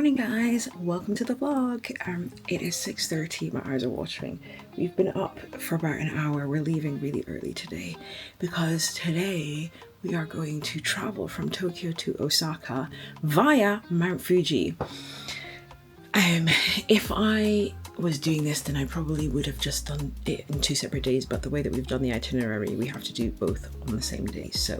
morning guys, welcome to the vlog. It is 6:30, my eyes are watering. We've been up for about an hour. We're leaving really early today because today we are going to travel from Tokyo to Osaka via Mount Fuji. If I was doing this, then I probably would have just done it in 2 separate days, but the way that we've done the itinerary, we have to do both on the same day. So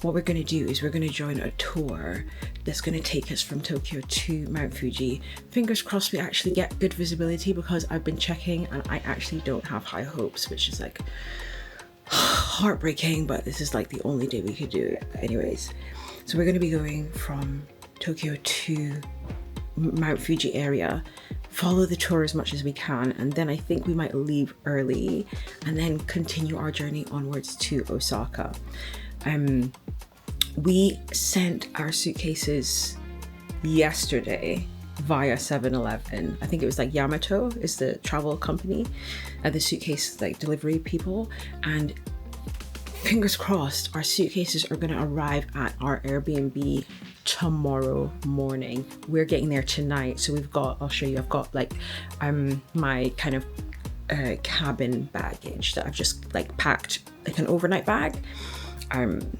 what we're going to do is we're going to join a tour that's going to take us from Tokyo to Mount Fuji. Fingers crossed we actually get good visibility, because I've been checking and I actually don't have high hopes, which is like heartbreaking, but this is like the only day we could do it anyways. So we're going to be going from Tokyo to Mount Fuji area, follow the tour as much as we can, and then I think we might leave early and then continue our journey onwards to Osaka. We sent our suitcases yesterday via 7-Eleven. I think it was like Yamato is the travel company, the suitcase like delivery people, and fingers crossed our suitcases are going to arrive at our Airbnb tomorrow morning. We're getting there tonight, so we've got, I'll show you, I've got like my kind of cabin baggage that I've just like packed like an overnight bag.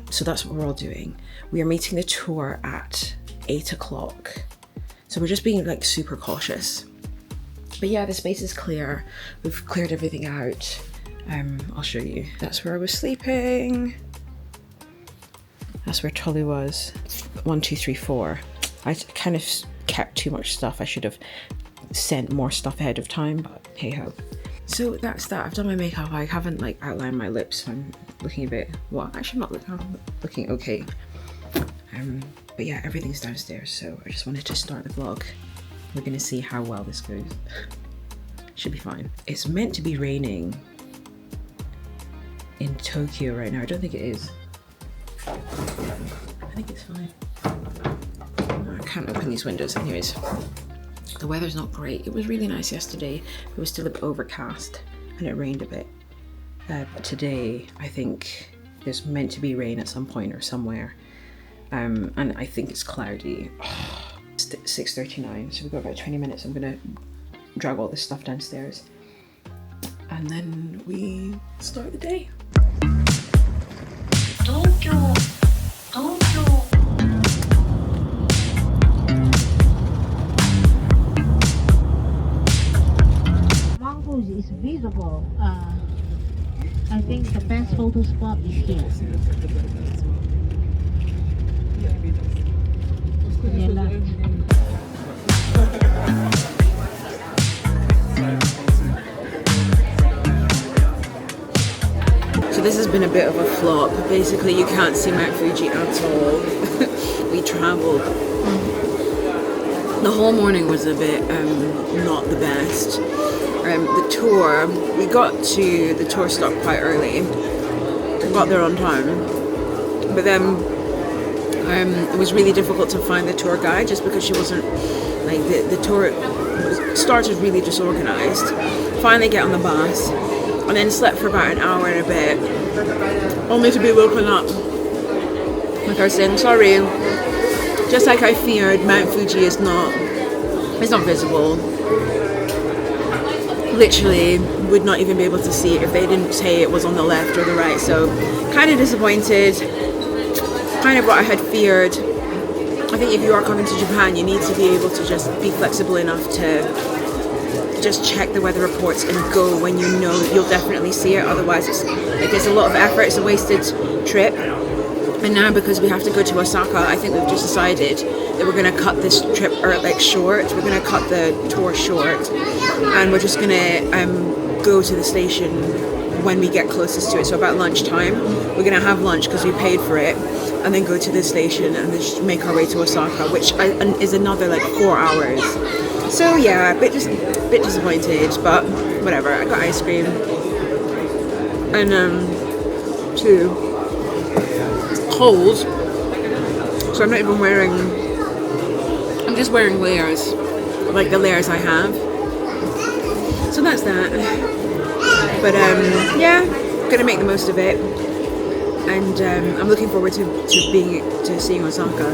So that's what we're all doing. We are meeting the tour at 8 o'clock, so we're just being like super cautious. But yeah, the space is clear. We've cleared everything out. I'll show you. That's where I was sleeping. That's where Tolly was. 1, 2, 3, 4. I kind of kept too much stuff. I should have sent more stuff ahead of time, but hey ho. So that's that. I've done my makeup. I haven't like outlined my lips, so I'm looking a bit, well, actually I'm looking okay. But yeah, everything's downstairs, so I just wanted to start the vlog. We're gonna see how well this goes. Should be fine. It's meant to be raining in Tokyo right now. I don't think it is. I think it's fine. I can't open these windows anyways. The weather's not great. It was really nice yesterday. It was still a bit overcast and it rained a bit. But today I think there's meant to be rain at some point or somewhere. And I think it's cloudy. It's 6:39, so we've got about 20 minutes. I'm gonna drag all this stuff downstairs and then we start the day. Tokyo. Mount Fuji is visible. I think the best photo spot is here. So this has been a bit of a flop. Basically, you can't see Mount Fuji at all. We traveled. The whole morning was a bit not the best. The tour, the tour stopped quite early. We got there on time. But then it was really difficult to find the tour guide, just because she wasn't, like the tour started really disorganized. Finally get on the bus, and then slept for about an hour and a bit, only to be woken up like I was saying, sorry, just like I feared, Mount Fuji is not visible. Literally would not even be able to see it if they didn't say it was on the left or the right. So kind of disappointed, kind of what I had feared. I think if you are coming to Japan, you need to be able to just be flexible enough to just check the weather reports and go when you know you'll definitely see it. Otherwise it's like there's a lot of effort, it's a wasted trip. And now because we have to go to Osaka, I think we've just decided that we're going to cut this trip short. We're going to cut the tour short, and we're just going to go to the station when we get closest to it. So about lunchtime, we're going to have lunch because we paid for it, and then go to the station and just make our way to Osaka, which is another like 4 hours. So yeah, a bit disappointed, but whatever. I got ice cream and too. Cold, so I'm not even wearing, I'm just wearing layers, like the layers I have. So that's that. But yeah, gonna make the most of it, and I'm looking forward to seeing Osaka.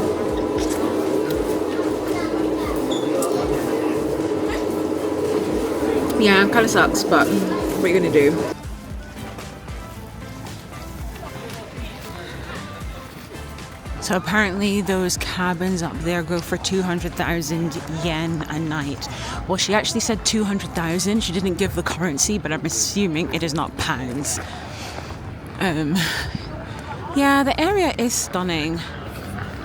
Yeah, kind of sucks, but what are you gonna do? So apparently those cabins up there go for 200,000 yen a night. Well, she actually said 200,000. She didn't give the currency, but I'm assuming it is not pounds. Yeah, the area is stunning.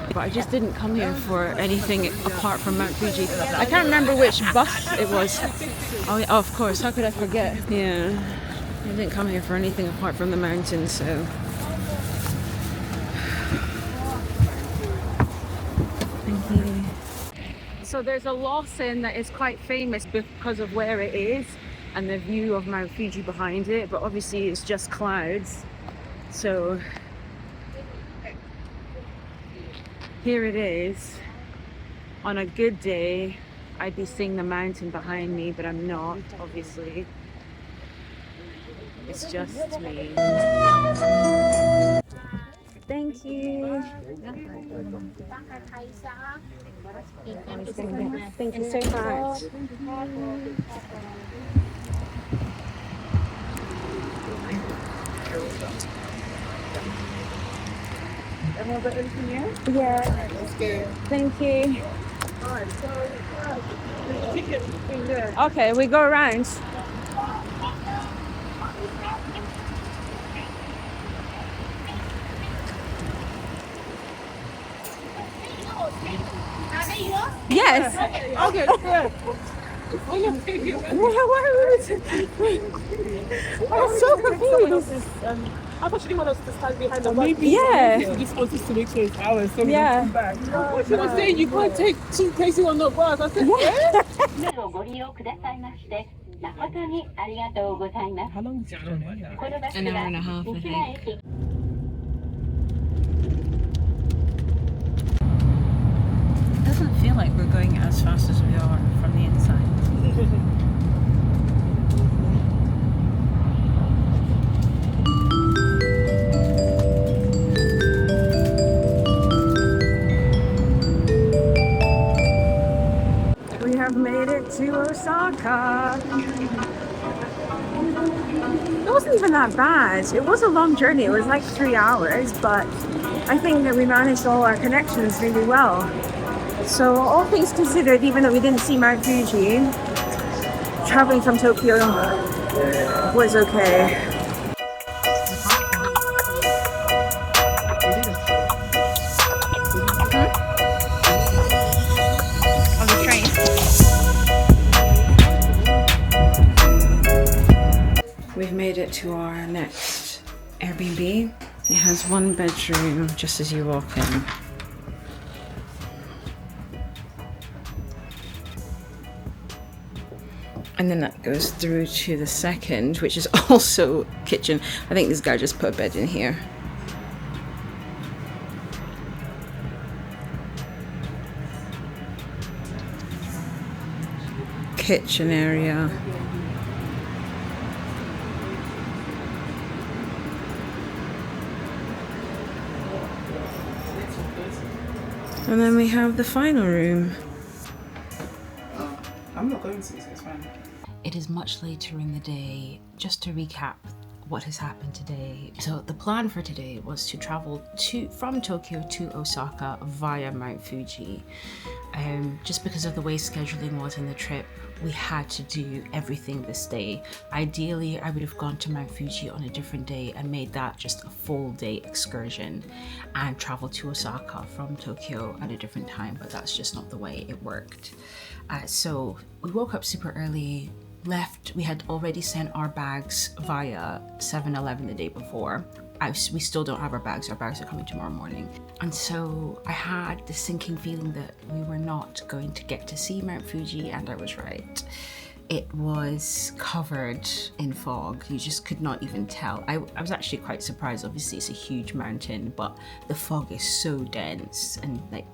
But I just didn't come here for anything apart from Mount Fuji. I can't remember which bus it was. Oh, yeah, of course. How could I forget? Yeah, I didn't come here for anything apart from the mountains, so... So there's a Lawson that is quite famous because of where it is and the view of Mount Fuji behind it, but obviously it's just clouds. So here it is. On a good day, I'd be seeing the mountain behind me, but I'm not, obviously. It's just me. Thank you. Thank you so much. Yeah. Thank you. Okay, we go around. Yes. Okay. I'm so confused. I thought she didn't want us to stand behind the bus. Yeah. She just wanted to make sure it's ours, so we Yeah. don't come back. She was saying you can't take suitcases on the bus. I said, Yeah. how long is it? An hour and a half, I think. It doesn't feel like we're going as fast as we are from the inside. We have made it to Osaka. It wasn't even that bad. It was a long journey. It was like 3 hours, but I think that we managed all our connections really well. So all things considered, even though we didn't see Mount Fuji, traveling from Tokyo was okay. On the train. We've made it to our next Airbnb. It has one bedroom just as you walk in. And then that goes through to the second, which is also kitchen. I think this guy just put a bed in here. Kitchen area. And then we have the final room. I'm not going to, so it's fine. It is much later in the day. Just to recap what has happened today. So the plan for today was to travel from Tokyo to Osaka via Mount Fuji. Just because of the way scheduling was in the trip, we had to do everything this day. Ideally, I would have gone to Mount Fuji on a different day and made that just a full day excursion and traveled to Osaka from Tokyo at a different time, but that's just not the way it worked. So we woke up super early, left. We had already sent our bags via 7-Eleven the day before. We still don't have our bags are coming tomorrow morning. And so I had this sinking feeling that we were not going to get to see Mount Fuji, and I was right. It was covered in fog. You just could not even tell. I was actually quite surprised. Obviously it's a huge mountain, but the fog is so dense and like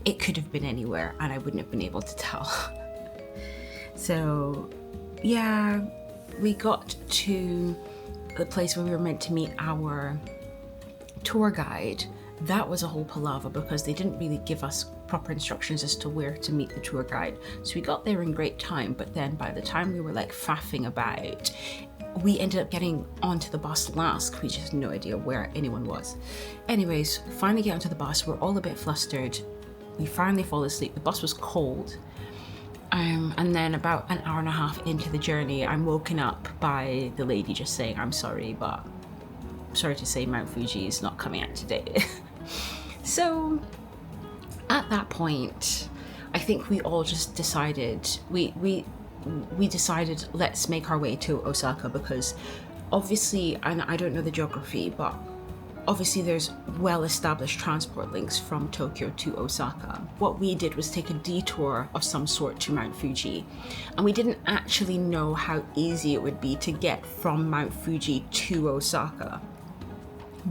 it could have been anywhere and I wouldn't have been able to tell. So yeah, we got to the place where we were meant to meet our tour guide. That was a whole palaver because they didn't really give us proper instructions as to where to meet the tour guide. So we got there in great time, but then by the time we were like faffing about, we ended up getting onto the bus last. We just had no idea where anyone was. Anyways, finally get onto the bus. We're all a bit flustered. We finally fall asleep. The bus was cold. And then about an hour and a half into the journey, I'm woken up by the lady just saying, I'm sorry, but sorry to say Mount Fuji is not coming out today. So at that point, I think we all just decided, we decided let's make our way to Osaka, because obviously, and I don't know the geography, but obviously there's well-established transport links from Tokyo to Osaka. What we did was take a detour of some sort to Mount Fuji, and we didn't actually know how easy it would be to get from Mount Fuji to Osaka.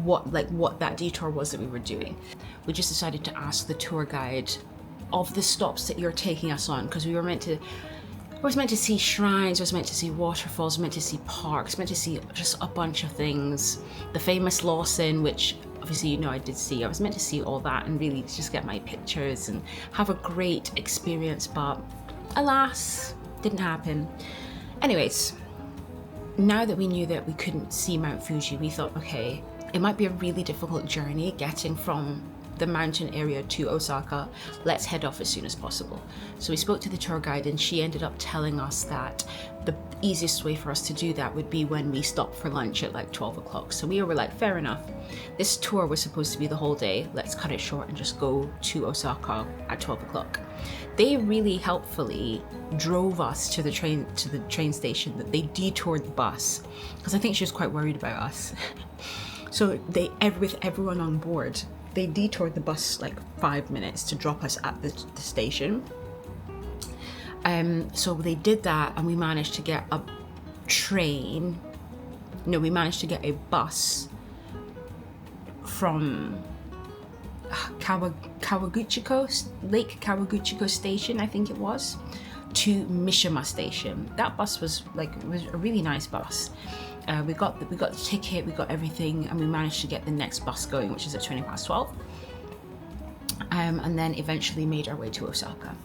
What that detour was that we were doing. We just decided to ask the tour guide of the stops that you're taking us on, because we were meant to I was meant to see shrines, I was meant to see waterfalls, meant to see parks, meant to see just a bunch of things. The famous Lawson, which obviously you know I did see. I was meant to see all that and really just get my pictures and have a great experience, but alas, didn't happen. Anyways, now that we knew that we couldn't see Mount Fuji, we thought, okay, it might be a really difficult journey getting from the mountain area to Osaka. Let's head off as soon as possible. So we spoke to the tour guide, and she ended up telling us that the easiest way for us to do that would be when we stopped for lunch at like 12 o'clock. So we were like, fair enough. This tour was supposed to be the whole day. Let's cut it short and just go to Osaka at 12 o'clock. They really helpfully drove us to the train station. That they detoured the bus because I think she was quite worried about us. So with everyone on board, they detoured the bus like 5 minutes to drop us at the station. So they did that, and we managed to get a bus from Lake Kawaguchiko station, I think it was, to Mishima station. That bus was a really nice bus. We got the ticket, we got everything, and we managed to get the next bus going, which is at 12:20. And then eventually made our way to Osaka.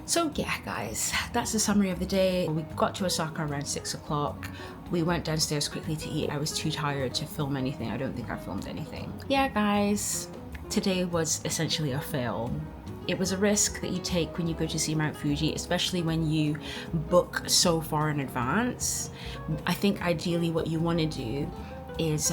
So yeah, guys, that's the summary of the day. We got to Osaka around 6 o'clock. We went downstairs quickly to eat. I was too tired to film anything. I don't think I filmed anything. Yeah, guys, today was essentially a fail. It was a risk that you take when you go to see Mount Fuji, especially when you book so far in advance. I think ideally what you want to do is,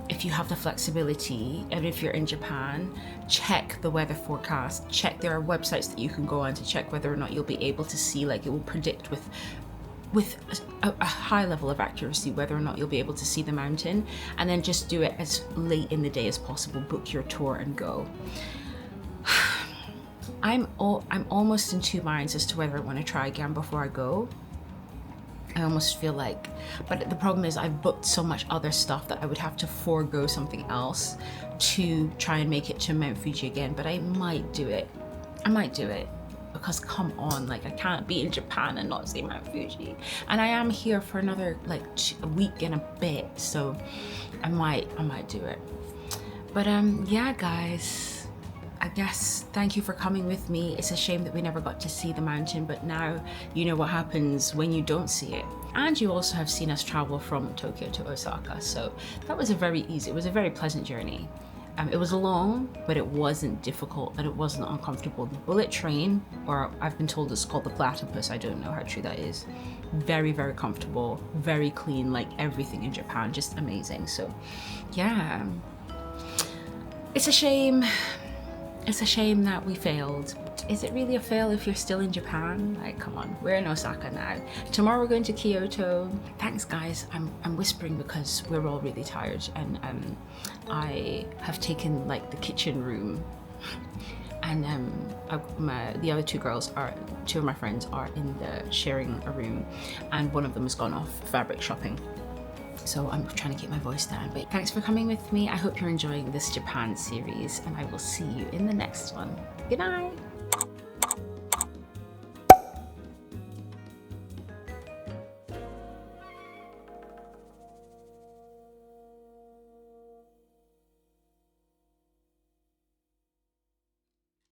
if you have the flexibility, and if you're in Japan, check the weather forecast. There are websites that you can go on to check whether or not you'll be able to see, like it will predict with a high level of accuracy whether or not you'll be able to see the mountain, and then just do it as late in the day as possible. Book your tour and go. I'm almost in two minds as to whether I want to try again before I go. I almost feel like, but the problem is I've booked so much other stuff that I would have to forego something else to try and make it to Mount Fuji again, but I might do it. Because come on, like I can't be in Japan and not see Mount Fuji. And I am here for another a week and a bit, so I might do it. But yeah, guys, I guess thank you for coming with me. It's a shame that we never got to see the mountain, but now you know what happens when you don't see it. And you also have seen us travel from Tokyo to Osaka, so that was it was a very pleasant journey. It was long, but it wasn't difficult and it wasn't uncomfortable. The bullet train, or I've been told it's called the platypus, I don't know how true that is. Very, very comfortable, very clean, like everything in Japan, just amazing. So yeah, it's a shame. It's a shame that we failed. Is it really a fail if you're still in Japan? Like, come on, we're in Osaka now. Tomorrow we're going to Kyoto. Thanks, guys. I'm whispering because we're all really tired, and I have taken the kitchen room, and the other two of my friends are in the sharing a room, and one of them has gone off fabric shopping. So I'm trying to keep my voice down. But thanks for coming with me. I hope you're enjoying this Japan series, and I will see you in the next one. Good night.